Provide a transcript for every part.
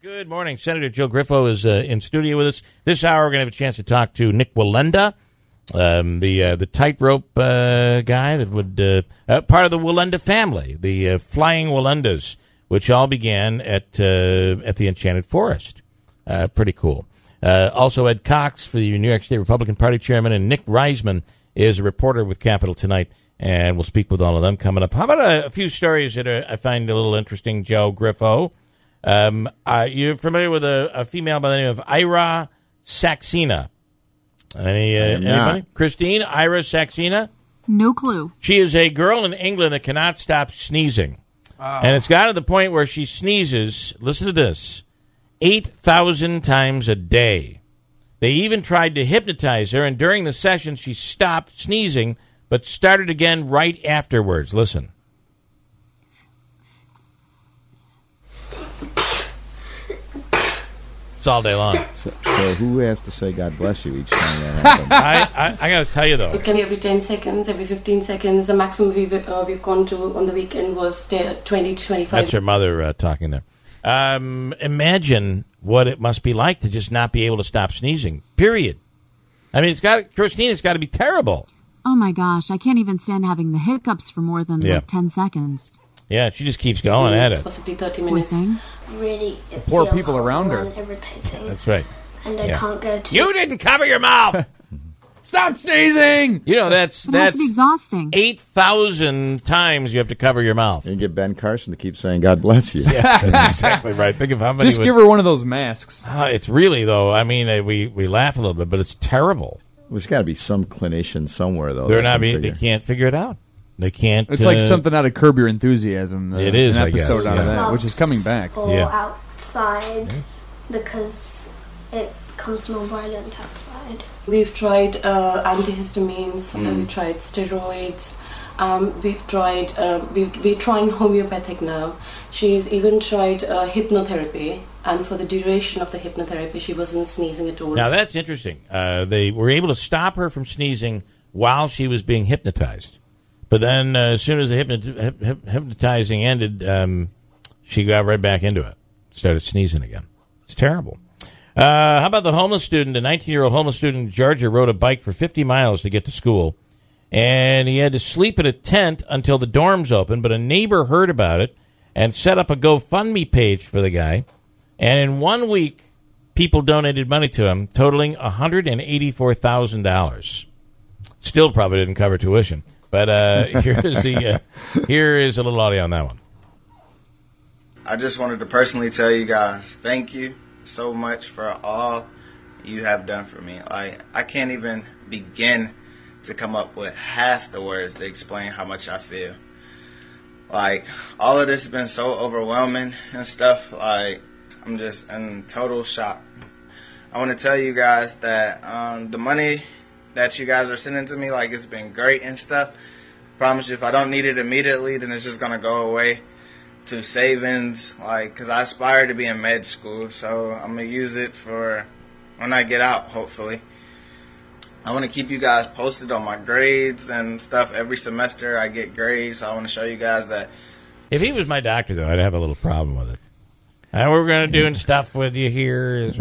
Good morning. Senator Joe Griffo is in studio with us. This hour, we're going to have a chance to talk to Nick Wallenda, the tightrope guy that would part of the Wallenda family, the Flying Wallendas, which all began at the Enchanted Forest. Pretty cool. Also, Ed Cox, for the New York State Republican Party chairman, and Nick Reisman is a reporter with Capital Tonight, and we'll speak with all of them coming up. How about a few stories that I find a little interesting, Joe Griffo? You're familiar with a female by the name of Ira Saxena? Anybody? Christine, Ira Saxena? No clue. She is a girl in England that cannot stop sneezing. And it's got to the point where she sneezes, listen to this, 8,000 times a day. They even tried to hypnotize her, and during the session she stopped sneezing, but started again right afterwards. Listen. It's all day long. So who has to say God bless you each time that happens? I got to tell you, though. It can be every 10 seconds, every 15 seconds. The maximum we've gone to on the weekend was 20 to 25. That's her mother talking there. Imagine what it must be like to just not be able to stop sneezing, period. I mean, Christine, it's got to be terrible. Oh, my gosh. I can't even stand having the hiccups for more than 10 seconds. Yeah, she just keeps going at it. Possibly 30 minutes. Really, it poor feels people around her. and irritating. That's right. And I can't go to... You didn't cover your mouth! Stop sneezing! You know, that's It has to be exhausting. 8,000 times you have to cover your mouth. And get Ben Carson to keep saying God bless you. Yeah, that's exactly right. Think of how many... Just give her one of those masks. It's really, though, I mean, we laugh a little bit, but it's terrible. There's got to be some clinician somewhere, though. They can't figure it out. They can't. It's like something out of Curb Your Enthusiasm. It is, an episode I guess, out of that, which is coming back. Or outside, because it becomes more violent outside. We've tried antihistamines, we've tried steroids, we're trying homeopathic now. She's even tried hypnotherapy, and for the duration of the hypnotherapy, she wasn't sneezing at all. Now, that's interesting. They were able to stop her from sneezing while she was being hypnotized. But then as soon as the hypnotizing ended, she got right back into it, started sneezing again. It's terrible. How about the homeless student? A 19-year-old homeless student in Georgia rode a bike for 50 miles to get to school, and he had to sleep in a tent until the dorms opened, but a neighbor heard about it and set up a GoFundMe page for the guy, and in 1 week, people donated money to him, totaling $184,000. Still probably didn't cover tuition. But here is a little audio on that one. I just wanted to personally tell you guys, thank you so much for all you have done for me. Like, I can't even begin to come up with half the words to explain how much I feel. Like, all of this has been so overwhelming and stuff. Like, I'm just in total shock. I want to tell you guys that the money that you guys are sending to me, like, it's been great and stuff. Promise you, if I don't need it immediately, then it's just going to go away to savings, like, because I aspire to be in med school, so I'm going to use it for when I get out, hopefully. I want to keep you guys posted on my grades and stuff. Every semester I get grades, so I want to show you guys that. If he was my doctor, though, I'd have a little problem with it. And we're going to do stuff with you here.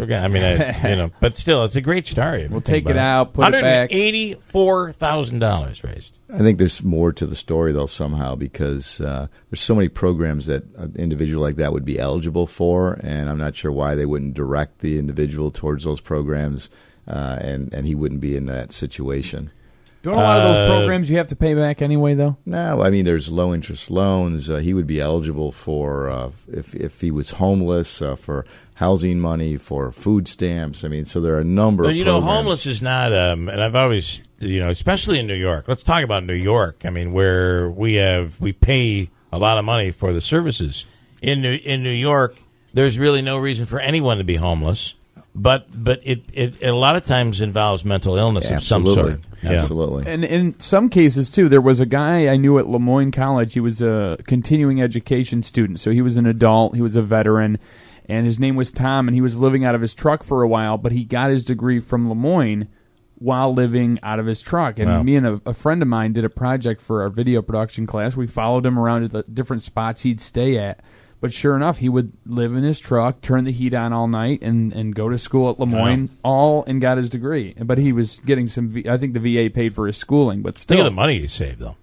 But still, it's a great story. We'll take it out, put it back. $184,000 raised. I think there's more to the story, though, somehow, because there's so many programs that an individual like that would be eligible for, and I'm not sure why they wouldn't direct the individual towards those programs, and he wouldn't be in that situation. Don't a lot of those programs you have to pay back anyway, though? No, I mean, there's low-interest loans. He would be eligible for, if he was homeless, for housing money, for food stamps. I mean, so there are a number of programs. Homeless is not, and I've always, especially in New York. Let's talk about New York. I mean, where we pay a lot of money for the services. In New York, there's really no reason for anyone to be homeless. But it a lot of times involves mental illness of some sort. Absolutely. And in some cases, too, there was a guy I knew at Lemoyne College. He was a continuing education student. So he was an adult. He was a veteran. And his name was Tom, and he was living out of his truck for a while. But he got his degree from Lemoyne while living out of his truck. And me and a friend of mine did a project for our video production class. We followed him around at the different spots he'd stay at. But sure enough, he would live in his truck, turn the heat on all night, and go to school at Lemoyne, and got his degree. But he was getting I think the VA paid for his schooling, but still. Think of the money he saved, though.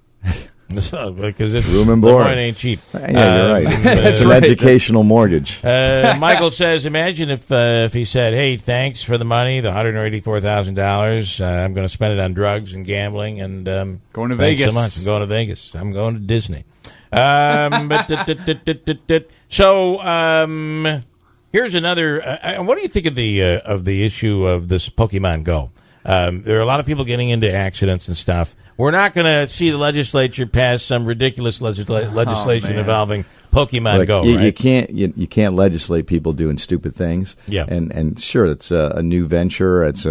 Because room and board Lemoyne ain't cheap. Yeah, you're right. It's an educational mortgage. Michael says, imagine if he said, "Hey, thanks for the money, the $184,000. I'm going to spend it on drugs and gambling and going to Vegas. Vegas. So much. I'm going to Vegas. I'm going to Disney." So here's another. What do you think of the issue of this Pokemon Go? There are a lot of people getting into accidents and stuff. We're not going to see the legislature pass some ridiculous legislation involving Pokemon Go. Right? You can't legislate people doing stupid things. Yeah, and sure, it's a new venture. It's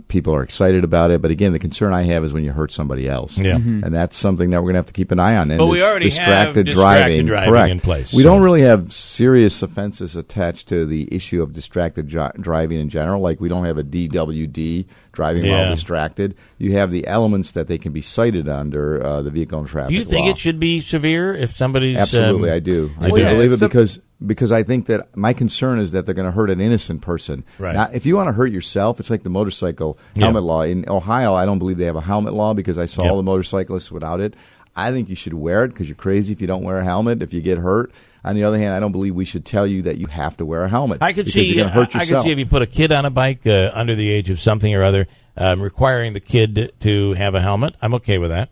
people are excited about it, but again, the concern I have is when you hurt somebody else. Yeah, and that's something that we're going to have to keep an eye on. And but we already have distracted driving in place. We don't really have serious offenses attached to the issue of distracted driving in general. Like we don't have a DWD, driving while distracted. You have the elements that they can be cited under the vehicle and traffic law. Do you think it should be severe if somebody's... Absolutely, I do. I do believe it because I think that my concern is that they're going to hurt an innocent person. Right. Now, if you want to hurt yourself, it's like the motorcycle helmet law. In Ohio, I don't believe they have a helmet law because I saw all the motorcyclists without it. I think you should wear it because you're crazy if you don't wear a helmet, if you get hurt. On the other hand, I don't believe we should tell you that you have to wear a helmet. I could see if you put a kid on a bike under the age of something or other, requiring the kid to have a helmet. I'm okay with that.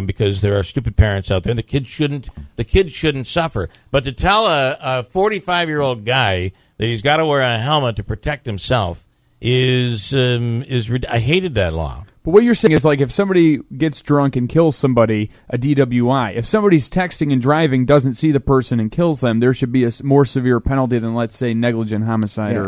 Because there are stupid parents out there. The kid shouldn't suffer. But to tell a 45-year-old guy that he's got to wear a helmet to protect himself is I hated that law. But what you're saying is, like, if somebody gets drunk and kills somebody, a DWI. If somebody's texting and driving, doesn't see the person and kills them, there should be a more severe penalty than, let's say, negligent homicide or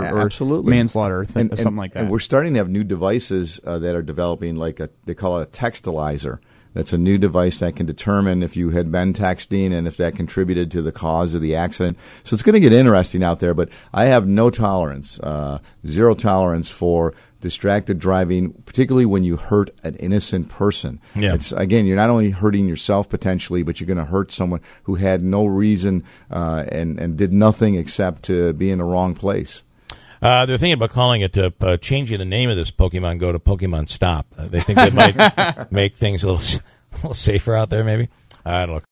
manslaughter or something like that. And we're starting to have new devices that are developing, they call it a textilizer. That's a new device that can determine if you had been texting and if that contributed to the cause of the accident. So it's going to get interesting out there, but I have no tolerance, zero tolerance for distracted driving, particularly when you hurt an innocent person. Yeah. It's, again, you're not only hurting yourself potentially, but you're going to hurt someone who had no reason and did nothing except to be in the wrong place. They're thinking about calling it, changing the name of this Pokemon Go to Pokemon Stop. They think that might make things a little safer out there, maybe. I don't know.